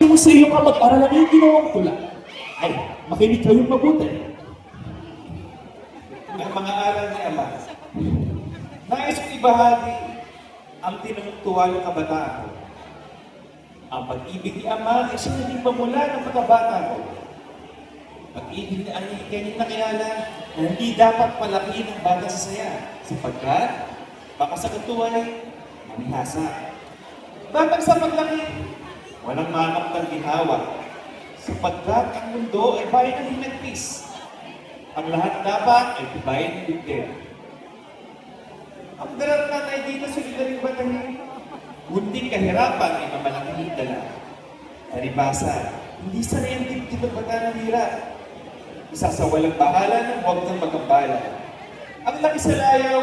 Kung sa iyong kamag-aralan ay ginawang tula, ay makinig kayong mabuti. Ang mga aral ni Ama, nais kong ibahagi ang tinutulungan ng kabataan ko. Ang pag-ibig ni Ama ay siya naging mamula ng pagkabata ko. Pag-ibig na ang kanyang nakilala na hindi dapat palaki ng bata sa saya, sapagkat baka sa katuway, manihasa. Batang sa paglaki, walang manap ng ginawa, sapagkat ang mundo ay bayan ng hinagpis. Ang lahat dapat ay bayan ng bigyan. Ang daratnan ay dito sa ilalim batahin. Kunting kahirapan ay mamalaking dala. Naribasa, hindi sanay ang dibdib at bata ng hirap. Isa sa walang bahala ng huwag ng magambala. Ang laki sa layaw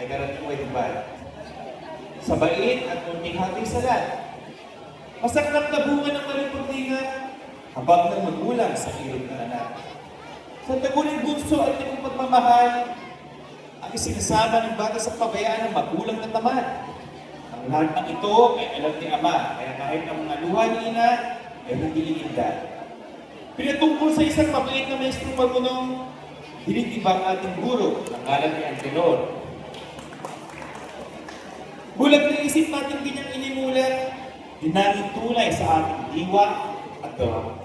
ay karating may hibay. Sa bait at kunting hati sa lahat. Masaklap na bunga ng malipurtingan, habang ng magulang sa ilog na anak. Sa taguling bunso at ng pagmamahal, ang isinasama ng bata sa pabayaan ng magulang na tamad. Ang lahat ng ito ay alam ni Ama, kaya kahit ang mga luha ni Ina ay hindi ininda. Pinatungkol sa isang mabait na maestrong marunong, dinitibang ating guro, ang ngalan ni Antenor. Bulag na isip natin kanyang inimulat, dinaging tunay sa ating diwa at gawa.